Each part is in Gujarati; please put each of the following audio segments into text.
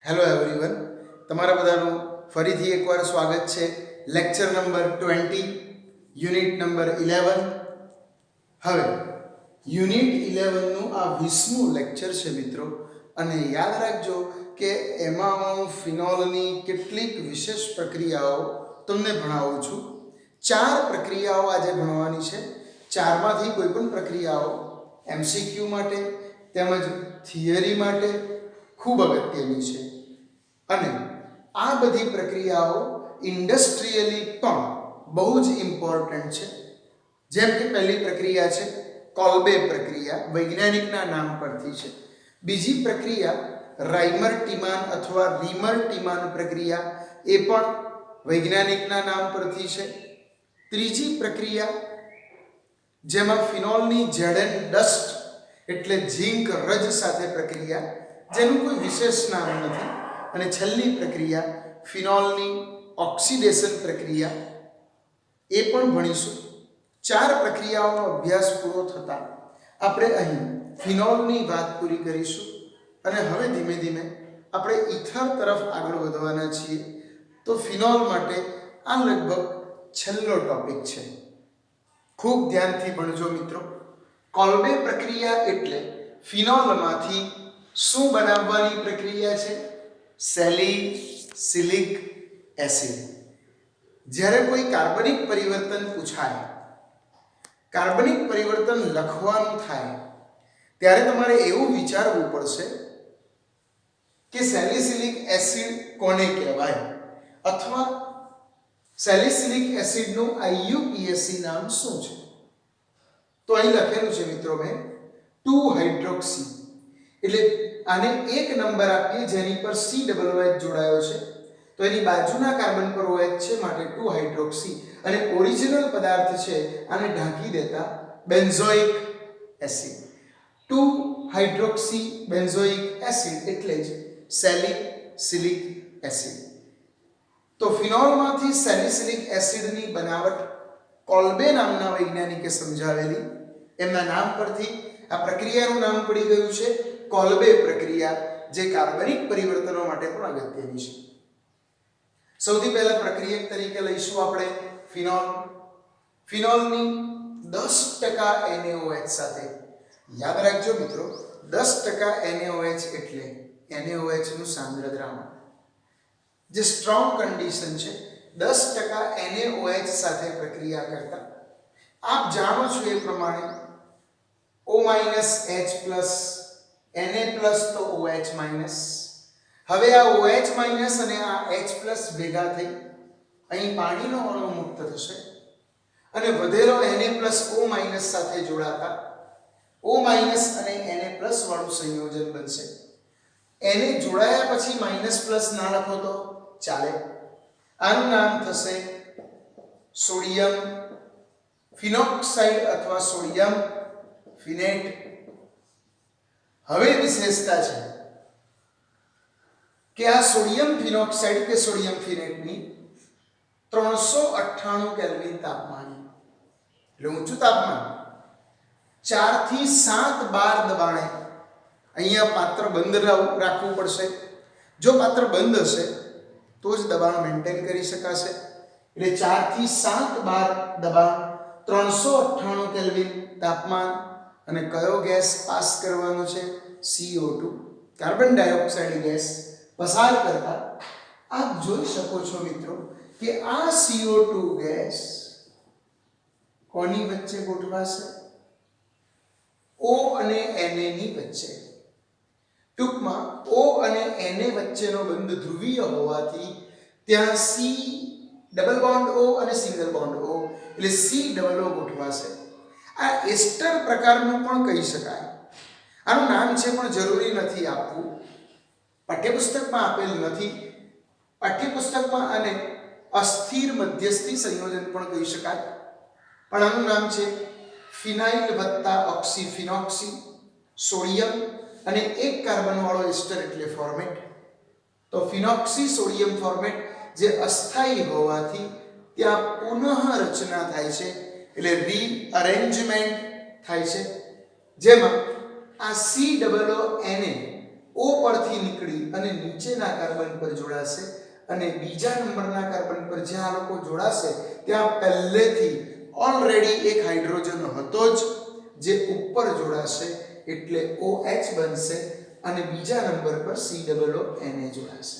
હેલો એવરીવન, તમારા બધાનું ફરીથી એકવાર સ્વાગત છે લેક્ચર નંબર 20 યુનિટ નંબર 11. હવે યુનિટ 11 નું આ 20મું લેક્ચર છે મિત્રો, અને યાદ રાખજો કે એમાં હું ફિનોલની કેટલીક વિશેષ પ્રક્રિયાઓ તમને ભણાવું છું. 4 પ્રક્રિયાઓ આજે ભણવાની છે. 4માંથી કોઈ પણ પ્રક્રિયાઓ એમસીક્યુ માટે તેમજ થિયરી માટે ખૂબ અગત્યની છે, અને આ બધી પ્રક્રિયાઓ ઇન્ડસ્ટ્રીયલી પણ બહુ જ ઇમ્પોર્ટન્ટ છે. જેમ કે પહેલી પ્રક્રિયા છે કોલ્બે પ્રક્રિયા, વૈજ્ઞાનિકના નામ પરથી છે. બીજી પ્રક્રિયા રાઇમર ટીમાન અથવા રીમર ટીમાન પ્રક્રિયા, એ પણ વૈજ્ઞાનિકના નામ પરથી છે. ત્રીજી પ્રક્રિયા જેમાં ફિનોલની ઝેડન ડસ્ટ એટલે ઝીંક રજ સાથે પ્રક્રિયા, જેનું કોઈ વિશેષ નામ નથી. અને છેલ્લી પ્રક્રિયા ફિનોલની ઓક્સિડેશન પ્રક્રિયા, એ પણ ભણીશું. 4 પ્રક્રિયાઓનો અભ્યાસ પૂરો થતાં આપણે અહીં ફિનોલની વાત પૂરી કરીશું, અને હવે ધીમે ધીમે આપણે ઇથર તરફ આગળ વધવાના છીએ. તો ફિનોલ માટે આ લગભગ છેલ્લો ટોપિક છે. ખૂબ ધ્યાનથી ભણજો મિત્રો. કોલ્બે પ્રક્રિયા એટલે ફિનોલમાંથી શું બનાવવાની પ્રક્રિયા છે? Salicylic acid. જ્યારે કોઈ કાર્બનિક પરિવર્તન પૂછાય, કાર્બનિક પરિવર્તન લખવાનું થાય, ત્યારે તમારે એવું વિચારવું પડશે કે સેલિસિલિક એસિડ કોને કહેવાય, અથવા સેલિસિલિક એસિડનું આઈયુપીએસી નામ શું છે? તો અહીં લખેલું છે મિત્રો મેં 2 હાઇડ્રોક્સી, એટલે આને એક નંબર આપીએ જેની પર COOH જોડાયો છે, તો એની બાજુના કાર્બન પર OH છે, માટે 2 હાઇડ્રોક્સી, અને ઓરિજિનલ પદાર્થ છે આને ઢાંકી દેતા benzoic acid. 2 hydroxy benzoic acid એટલે જ સેલિસિલિક એસિડ. તો ફિનોલમાંથી સેલિસિલિક એસિડની બનાવટ કોલ્બે નામના વૈજ્ઞાનિકે સમજાવેલી. એમના નામ પરથી આ પ્રક્રિયાનું નામ પડી ગયું છે કોલ્બે પ્રક્રિયા, જે કાર્બનિક પરિવર્તનો માટે પણ અગત્યની છે. સૌથી પહેલા પ્રક્રિયક તરીકે લઈશું આપણે ફિનોલ. ફિનોલની 10% NaOH સાથે, યાદ રાખજો મિત્રો, 10% NaOH એટલે NaOH નું સાંદ્ર દ્રાવણ, જે સ્ટ્રોંગ કન્ડિશન છે. 10% NaOH સાથે પ્રક્રિયા કરતા આપ જાણો છો એ પ્રમાણે O- H+, Na+ તો OH-. હવે આ OH- અને આ H+ ભેગા થઈ અહીં પાણીનો અણુ મુક્ત થશે, અને વધેલો Na+ O- સાથે જોડાતા O- અને Na+ વાળું સંયોજન બનશે. Na જોડાયા પછી -+ ના લખો તો ચાલે. આનું નામ થશે સોડિયમ ફિનોક્સાઇડ અથવા સોડિયમ ફિનેટ. હવે વિશેષતા છે કે આ સોડિયમ ફિનોક્સાઇડ કે સોડિયમ ફિનેટની 398 કેલ્વિન તાપમાન, એટલે ઊંચું તાપમાન, 4 થી 7 બાર દબાણે અહીંયા પાત્ર બંધ રાખવું પડશે. જો પાત્ર બંધ હશે તો જ દબાણ મેન્ટેન કરી શકાશે. એટલે 4 થી 7 બાર દબાણ, 398 કેલ્વિન તાપમાન, અને કયો ગેસ પાસ કરવાનો છે? CO2, કાર્બન ડાયોક્સાઇડ ગેસ પસાર કરતા આપ જોઈ શકો છો મિત્રો કે આ CO2 ગેસ કોની વચ્ચે ગોઠવાશે? O અને Na ની વચ્ચે. ટૂંકમાં O અને Na વચ્ચેનો બંધ ધ્રુવીય હોવાથી ત્યાં C ડબલ બોન્ડ O અને સિંગલ બોન્ડ O, એટલે C=O ગોઠવાશે. આ એસ્ટર પ્રકારનું પણ કહી શકાય. આનું નામ છે પણ જરૂરી નથી આપવું, પાઠ્યપુસ્તકમાં આપેલ નથી. પાઠ્યપુસ્તકમાં આને અસ્થિર મધ્યસ્થી સંયોજન પણ કહી શકાય, પણ આનું નામ છે ફિનાઇલ વત્તા ઓક્સીફિનોક્સી, સોડિયમ અને એક કાર્બન વાળો એસ્ટર એટલે ફોર્મેટ. તો ફિનોક્સી સોડિયમ ફોર્મેટ જે અસ્થાયી હોવાથી ત્યાં પુનઃ રચના થાય છે, એટલે રીઅરેન્જમેન્ટ થાય છે, જેમાં આ COO Na O પરથી નીકળી અને નીચેના કાર્બન પર જોડાશે અને બીજા નંબરના કાર્બન પર જ્યાં આ લોકો જોડાશે ત્યાં પહેલેથી ઓલરેડી એક હાઇડ્રોજન હતો જ જે ઉપર જોડાશે એટલે OH બનશે અને બીજા નંબર પર COO Na જોડાશે.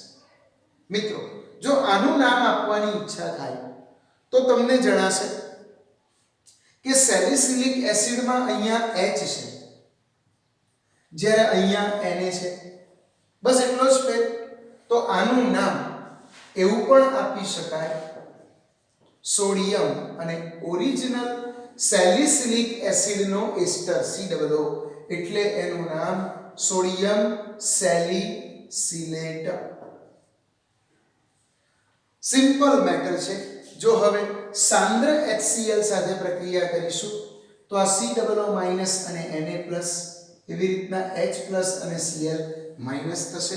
મિત્રો જો આનું નામ આપવાની ઈચ્છા થાય તો તમને જણાશે કે સેલિસિલિક એસિડમાં અહીંયા H છે જ્યારે અહીંયા Na છે. બસ એટલો જ ફેર. તો આનું નામ એવું પણ આપી શકાય સોડિયમ અને ઓરિજિનલ સેલિસિલિક એસિડનો એસ્ટર COO એટલે એનું નામ સોડિયમ સેલિસિલેટ. સિમ્પલ મેટર છે. જો હવે સાંદ્ર HCl સાથે પ્રક્રિયા કરીશું તો આ COO- અને Na+ એવી રીતના H+ અને Cl માઈનસ થશે.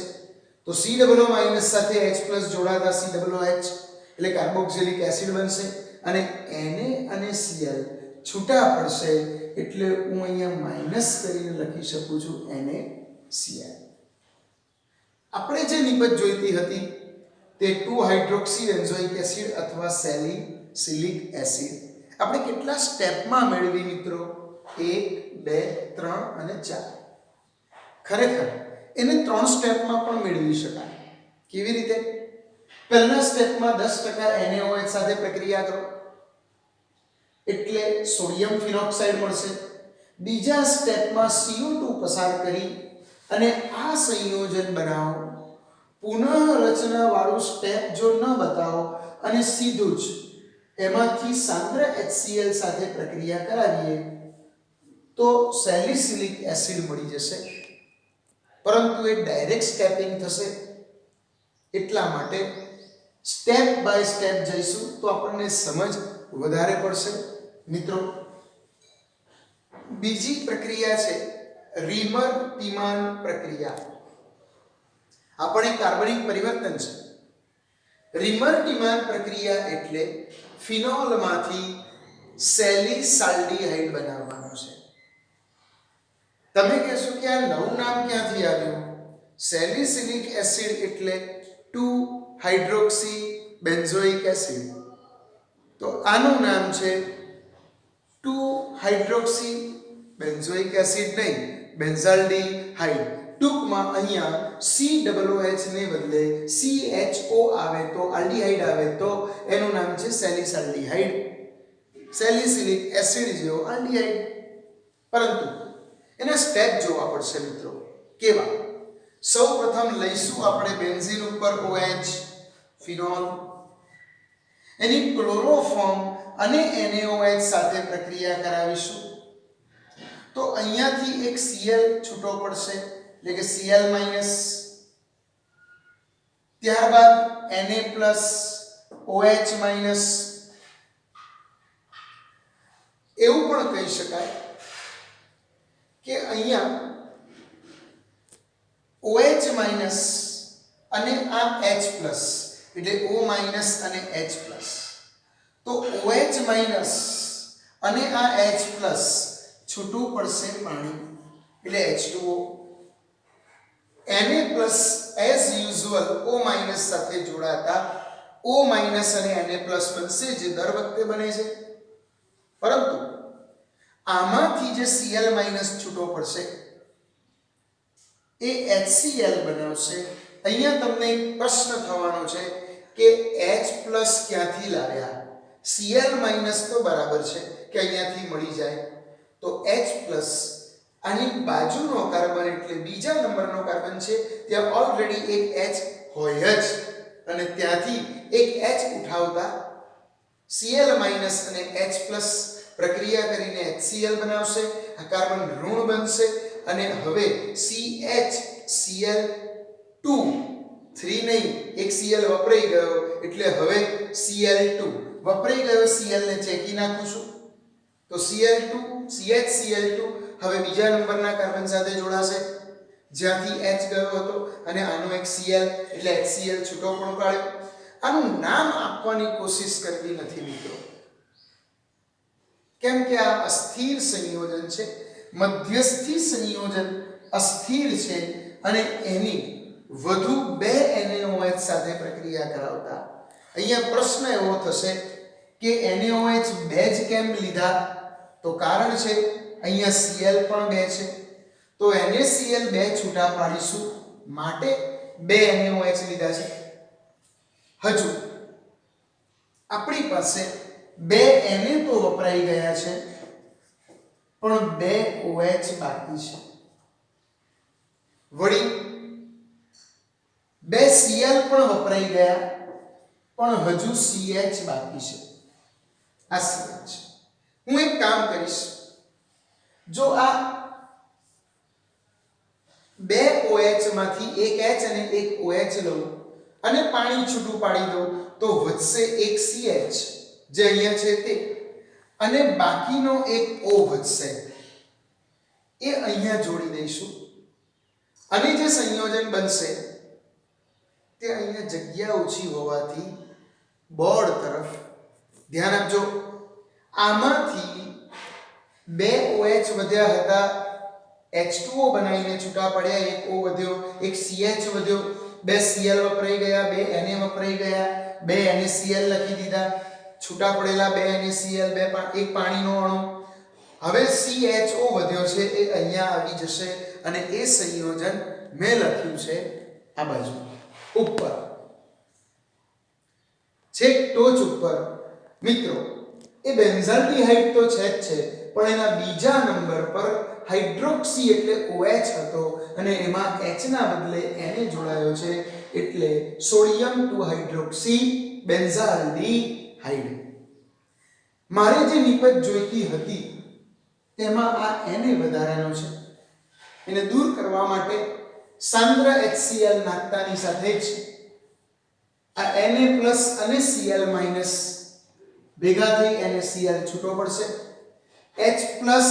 તો COO- સાથે H+ જોડાતા COOH એટલે કાર્બોક્સિલિક એસિડ બનશે અને Na અને Cl છૂટા પડશે એટલે હું અહીંયા માઈનસ કરીને લખી શકું છું NaCl. આપણે જે નિપજ જોઈતી હતી તે 2 હાઇડ્રોક્સી બેન્ઝોઇક એસિડ અથવા સેલિસિલિક એસિડ આપણે કેટલા સ્ટેપમાં મેળવી મિત્રો? 1 2 3 અને 4. ખરેખર એને 3 સ્ટેપમાં પણ મેળવી શકાય. કેવી રીતે? પહેલા સ્ટેપમાં 10% NaOH સાથે પ્રક્રિયા કરો એટલે સોડિયમ ફિનોક્સાઇડ મળશે. બીજા સ્ટેપમાં CO2 પસાર કરી અને આ સંયોજન બનાવો. પુનઃરચના વાળું સ્ટેપ જો ન બતાવો અને સીધું જ એમાંથી સાંદ્ર HCl સાથે પ્રક્રિયા કરાવીએ તો સેલિસિલિક એસિડ મળી જશે. પરંતુ એ ડાયરેક્ટ સ્ટેપિંગ થશે એટલા માટે સ્ટેપ બાય સ્ટેપ જઈશું તો આપણને સમજ વધારે પડશે. મિત્રો બીજી પ્રક્રિયા છે રીમર-ટીમાન પ્રક્રિયા. આ પણ એક કાર્બનિક પરિવર્તન છે. રીમર-ટીમાન પ્રક્રિયા એટલે ફિનોલમાંથી સેલિસાલ્ડીહાઇડ બનાવવાનું છે. તમે કહેશો કે આ નવું નામ ક્યાંથી આવ્યું? સેલિસિલિક એસિડ એટલે 2 હાઇડ્રોક્સી બેન્ઝોઇક એસિડ. તો આનું નામ છે 2 હાઇડ્રોક્સી બેન્ઝોઇક એસિડ નહીં, બેન્ઝાલ્ડીહાઇડ. ટૂંકમાં અહીંયા COOH ને બદલે CHO આવે તો આલ્ડીહાઇડ આવે તો એનું નામ છે સેલિસાલ્ડીહાઇડ. સેલિસિલિક એસિડ જેવો આલ્ડીહાઇડ. પરંતુ એના સ્ટેપ જોવા પડશે મિત્રો. કેવા? સૌપ્રથમ લઈશું આપણે બેન્ઝીન ઉપર OH ફિનોલ, એની ક્લોરોફોર્મ અને NaOH સાથે પ્રક્રિયા કરાવીશું તો અહીંયાથી એક Cl છૂટો પડશે એટલે કે Cl-. ત્યારબાદ Na+ OH-. એવું પણ કહી શકાય કે અહીંયા OH- અને આ H+ એટલે O- અને H+. તો OH- અને આ H+ છૂટું પડશે પાણી એટલે H2O. Na+ as usual O- સાથે જોડાતા O- અને Na+ બનશે જે દર વખતે બને છે. પરંતુ આમાંથી જે Cl- છૂટો પડશે એ HCl બનાવશે. અહીંયા તમને એક પ્રશ્ન થવાનો છે કે H+ ક્યાંથી લાવ્યા? Cl- તો બરાબર છે કે અહીંયાથી મળી જાય. તો H+ આની બાજુનો કાર્બન એટલે બીજા નંબરનો કાર્બન છે ત્યાં ઓલરેડી એક H હોય જ અને ત્યાંથી એક H ઉઠાવતા Cl- અને H+ પ્રક્રિયા કરીને HCl બનાવશે. આ કાર્બન ઋણ બનશે અને હવે CHCl2 3 નહીં, એક Cl વપરાઈ ગયો એટલે હવે Cl2 વપરાઈ ગયો. Cl ને ચેકી નાખું છું તો CHCl2 હવે બીજા નંબરના કાર્બન સાથે જોડાશે જ્યાંથી H ગયો હતો અને આનો એક Cl એટલે HCl છૂટો પણ પાડ્યો. આનું નામ આપવાની કોશિશ કરવી નથી મિત્રો, કેમ કે આ અસ્થિર સંયોજન છે. મધ્યસ્થી સંયોજન અસ્થિર છે અને એની વધુ 2 NaOH સાથે પ્રક્રિયા કરાવતા અહીંયા પ્રશ્ન એવો થશે કે NaOH 2 જ કેમ લીધા? તો કારણ છે અહીંયા Cl પણ 2 છે, તો NaCl 2 છૂટા પાડીશું માટે 2 NaOH લીધા છે. હજુ આપણી પાસે 2 Na તો વપરાઈ ગયા છે, પણ 2 OH બાકી છે. વળી 2 Cl પણ વપરાઈ ગયા, પણ હજુ CH બાકી છે. આ CH. હું એક કામ કરીશ, જો આ 2 OH માંથી એક H અને એક OH લઉં અને પાણી છૂટું પાડી દઉં તો વધશે એક CH જે અહીંયા છે તે, અને બાકીનો એક O વધશે, એ અહીંયા જોડી દઈશું અને જે સંયોજન બનશે તે અહીંયા જગ્યા ઓછી હોવાથી બોર્ડ તરફ ધ્યાન આપજો. આમાંથી 2 OH વધ્યા હતા, H2O બનાવીને છૂટા પડ્યા, એક O વધ્યો, એક CH વધ્યો, 2 Cl વપરાઈ ગયા, 2 Na વપરાઈ ગયા, 2 NaCl લખી દીધા, છૂટા પડેલા 2 NaCl, એક પાણીનો અણુ. હવે CHO વધ્યો છે એ અહીંયા આવી જશે અને એ સંયોજન મેં લખ્યું છે આ બાજુ ઉપર, છેક ટોચ ઉપર. મિત્રો એ બેન્ઝાલ્ડિહાઇડ તો છે જ છે, પણ એના બીજા નંબર પર હાઇડ્રોક્સી એટલે OH હતો અને એમાં H ના બદલે Na જોડાયો છે, એટલે સોડિયમ 2 હાઇડ્રોક્સી બેન્ઝાલ્ડિહાઇડ. મારે જે નિપજ જોઈતી હતી તેમાં આ Na વધારાનો છે, એને દૂર કરવા માટે સાંદ્ર HCl નાખતાની સાથે જ આ Na પ્લસ અને Cl માઈનસ ભેગા થઈ NaCl છૂટો પડશે. H પ્લસ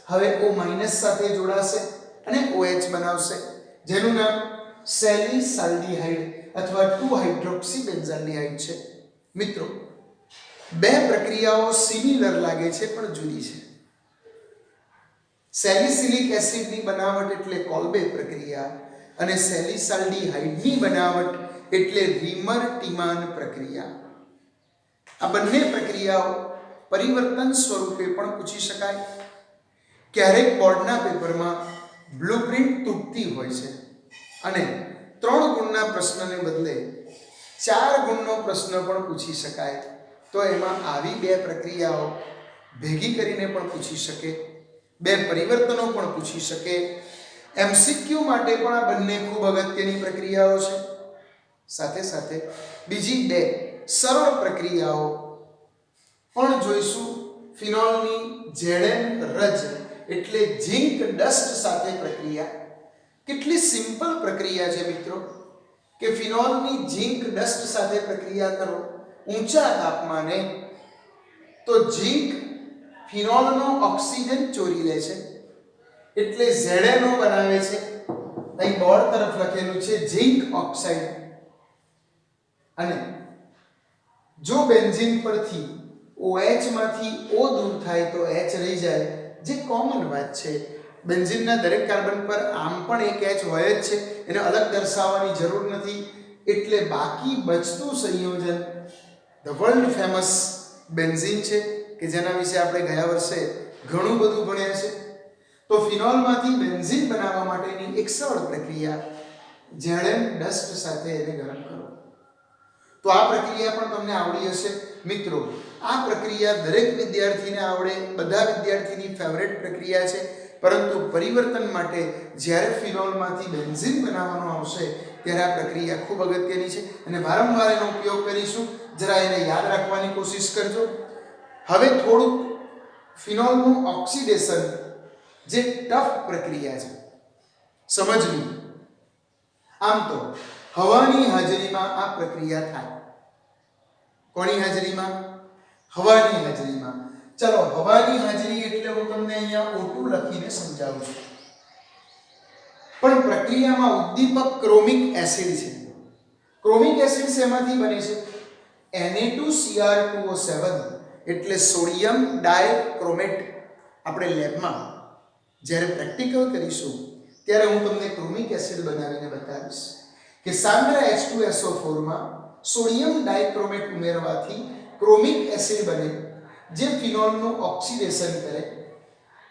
હવે O માઈનસ સાથે જોડાશે અને OH બનાવશે, જેનું નામ સેલિસાલ્ડિહાઇડ અથવા 2 હાઇડ્રોક્સી બેન્ઝાલ્ડિહાઇડ છે. મિત્રો 2 પ્રક્રિયાઓ સિમિલર લાગે છે પણ જુદી છે. સેલિસિલિક એસિડની બનાવટ એટલે કોલ્બે પ્રક્રિયા અને સેલિસાલ્ડિહાઇડની બનાવટ એટલે રીમર-ટીમાન પ્રક્રિયા. આ બંને પ્રક્રિયાઓ પરિવર્તન સ્વરૂપે પણ પૂછી શકાય. ક્યારેક બોર્ડના પેપરમાં બ્લુપ્રિન્ટ તૂટતી હોય છે અને 3 ગુણના પ્રશ્નને બદલે 4 ગુણનો પ્રશ્ન પણ પૂછી શકાય, તો એમાં આવી 2 પ્રક્રિયાઓ ભેગી કરીને પણ પૂછી શકે, 2 પરિવર્તનો પણ પૂછી શકે. MCQ માટે પણ આ બંને ખૂબ અગત્યની પ્રક્રિયાઓ છે. સાથે સાથે બીજી 2 સરળ પ્રક્રિયાઓ પણ જોઈશું. ફિનોલની Zn રજ એટલે ઝિંક ડસ્ટ સાથે પ્રક્રિયા. કેટલી સિમ્પલ પ્રક્રિયા છે મિત્રો કે ફિનોલની ઝિંક ડસ્ટ સાથે પ્રક્રિયા કરો ઊંચા તાપમાને, તો ઝિંક ફિનોલનો ઓક્સિજન ચોરી લે છે એટલે ZnO બનાવે છે. અહીં બોર્ડ તરફ લખેલું છે ઝિંક ઓક્સાઇડ. અને જો બેન્ઝીન પરથી OH માંથી O દૂર થાય તો H રહી જાય, જે કોમન વાત છે. બેન્ઝીનના દરેક કાર્બન પર આમ પણ એક H હોય જ છે, એને અલગ દર્શાવવાની જરૂર નથી. એટલે બાકી બચતું સંયોજન ધ વર્લ્ડ ફેમસ બેન્ઝીન છે કે જેના વિશે આપણે ગયા વર્ષે ઘણું બધું ભણ્યા છે. તો ફિનોલમાંથી બેન્ઝીન બનાવવા માટેની એક સરળ પ્રક્રિયા Zn ડસ્ટ સાથે એને ગરમ કરો. તો આ પ્રક્રિયા પણ તમને આવડી હશે. મિત્રો આ પ્રક્રિયા દરેક વિદ્યાર્થીને આવડે, બધા વિદ્યાર્થીની ફેવરેટ પ્રક્રિયા છે. પરંતુ પરિવર્તન માટે જ્યારે ફિનોલમાંથી બેન્ઝીન બનાવવાનો આવશે ત્યારે આ પ્રક્રિયા ખૂબ અગત્યની છે અને વારંવાર એનો ઉપયોગ કરીશું. જરા એને યાદ રાખવાની કોશિશ કરજો. હવે થોડુંક ફિનોલનું ઓક્સિડેશન જે ટફ પ્રક્રિયા છે સમજવી. આમ તો હવાની હાજરીમાં આ પ્રક્રિયા થાય. કોની હાજરીમાં? હવાની હાજરીમાં. ચલો હવાની હાજરી એટલે હું તમને અહીંયા O2 લખીને સમજાવું છું. પણ પ્રક્રિયામાં ઉદ્દીપક ક્રોમિક એસિડ છે. ક્રોમિક એસિડ શેમાંથી બને છે? Na2Cr2O7 એટલે સોડિયમ ડાયક્રોમેટ. આપણે લેબમાં જ્યારે પ્રેક્ટિકલ કરીશું ત્યારે હું તમને ક્રોમિક એસિડ બનાવીને બતાવીશ કે સાંદ્ર H2SO4 માં સોડિયમ ડાઇક્રોમેટ ઉમેરવાથી ક્રોમિક એસિડ બને, જે ફિનોલનું ઓક્સિડેશન કરે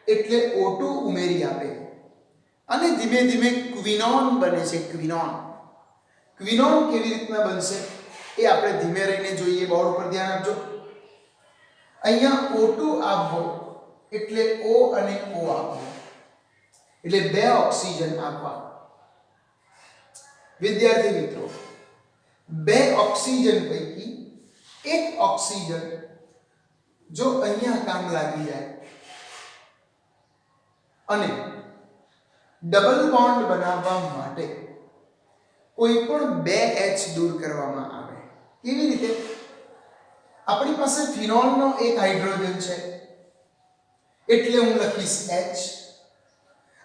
એટલે O2 ઉમેરી આપે અને ધીમે ધીમે ક્વિનોન બને છે. ક્વિનોન કેવી રીતના બનશે એ આપણે ધીમે રહીને જોઈએ. બોર્ડ પર ધ્યાન આપજો. અહીંયા O2 આપવો એટલે O અને O આપવો એટલે બે ઓક્સિજન આપવા. વિદ્યાર્થી મિત્રો, બે ઓક્સિજન પૈકી એક ઓક્સિજન જો અહીંયા કામ લાગી જાય અને ડબલ બોન્ડ બનાવવા માટે કોઈ પણ બે H દૂર કરવામાં આવે. કેવી રીતે? આપણી પાસે ફિનોલનો એક હાઇડ્રોજન છે એટલે હું લખીશ H,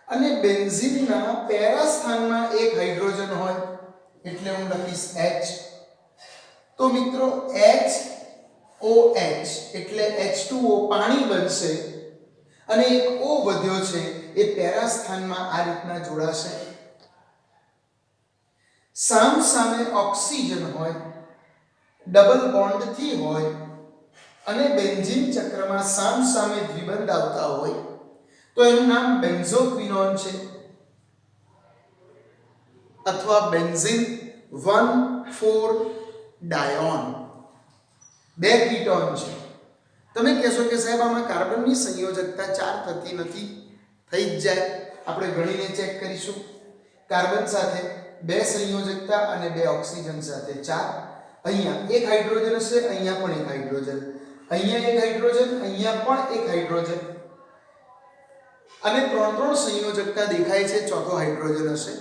અને બેન્ઝીનના પેરા સ્થાનમાં એક હાઇડ્રોજન હોય એટલે હું લખીશ H. તો મિત્રો HOH એટલે H2O પાણી બનશે અને એક O વધ્યો છે એ પેરા સ્થાનમાં આ રીતના જોડાશે. સામ સામે ઓક્સિજન હોય, ડબલ બોન્ડ થી હોય અને બેન્ઝીન ચક્રમાં સામ સામે દ્વિબંધ આવતા હોય તો એનું નામ બેન્ઝોક્વિનોન છે અથવા બેન્ઝીન 1,4 ડાયોન. બે કીટોન છે. તમે કહેશો કે સાહેબ આમાં કાર્બનની સંયોજકતા 4 થતી નથી. થઈ જ જાય. આપણે ગણીને ચેક કરીશું. કાર્બન સાથે 2 સંયોજકતા અને 2 ઓક્સિજન સાથે 4. અહીંયા એક હાઇડ્રોજન હશે, અહીંયા પણ એક હાઇડ્રોજન, અહીંયા એક હાઇડ્રોજન, અહીંયા પણ એક હાઇડ્રોજન, અને 3 સંયોજકતા દેખાય છે, ચોથો હાઇડ્રોજન હશે.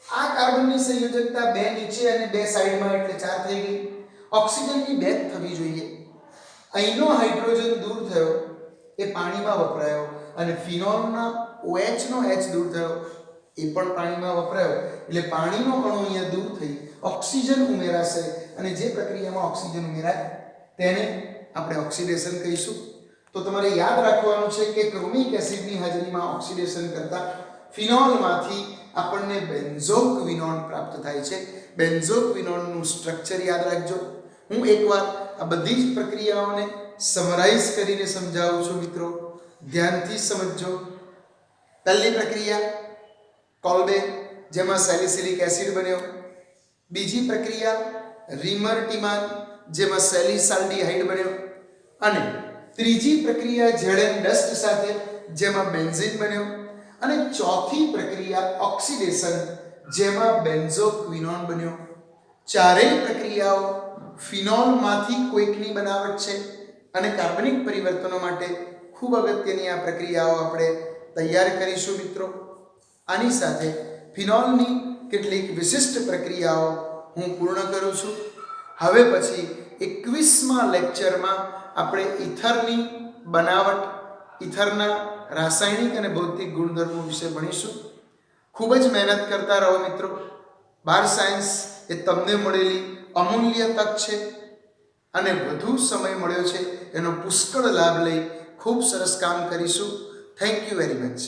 આ કાર્બનની સંયોજકતા 2 નીચે અને 2 સાઈડમાં એટલે 4 થઈ ગઈ. ઓક્સિજનની 2 થવી જોઈએ. અહીંનો હાઇડ્રોજન દૂર થયો એ પાણીમાં વપરાયો અને ફિનોલના OH નો H દૂર થયો એ પણ પાણીમાં વપરાયો એટલે પાણીનો અણુ અહીંયા દૂર થઈ ઓક્સિજન ઉમેરાશે અને જે પ્રક્રિયામાં ઓક્સિજન ઉમેરાય તેને આપણે ઓક્સિડેશન કહીશું. તો તમારે યાદ રાખવાનું છે કે ક્રોમિક એસિડની હાજરીમાં ઓક્સિડેશન કરતા ફિનોલમાંથી આપણને બેન્ઝોક્વિનોન પ્રાપ્ત થાય છે. બેન્ઝોક્વિનોનનું સ્ટ્રક્ચર યાદ રાખજો. હું એકવાર આ બધી જ પ્રક્રિયાઓને સમરાઇઝ કરીને સમજાવું છું મિત્રો, ધ્યાનથી સમજજો. પહેલી પ્રક્રિયા કોલ્બે, જેમાં સેલિસિલિક એસિડ બન્યો. બીજી પ્રક્રિયા રીમર-ટીમાન, જેમાં સેલિસાલ્ડીહાઇડ બન્યો. અને ત્રીજી પ્રક્રિયા ઝેડએન ડસ્ટ સાથે, જેમાં બેન્ઝીન બન્યો. અને ચોથી પ્રક્રિયા ઓક્સિડેશન, જેમાં બેન્ઝોક્વિનોન બન્યો. ચારેય પ્રક્રિયાઓ ફિનોલમાંથી કોઈકની બનાવટ છે અને કાર્બનિક પરિવર્તનો માટે ખૂબ અગત્યની આ પ્રક્રિયાઓ આપણે તૈયાર કરીશું મિત્રો. આની સાથે ફિનોલની કેટલીક વિશિષ્ટ પ્રક્રિયાઓ હું પૂર્ણ કરું છું. હવે પછી 21મા લેક્ચરમાં આપણે ઈથરની બનાવટ, ઈથરના રાસાયણિક અને ભૌતિક ગુણધર્મો વિશે ભણીશું. ખૂબ જ મહેનત કરતા રહો મિત્રો. બાર સાયન્સ એ તમને મળેલી અમૂલ્ય તક છે અને વધુ સમય મળ્યો છે એનો પુષ્કળ લાભ લઈ ખૂબ સરસ કામ કરીશું. Thank you very much.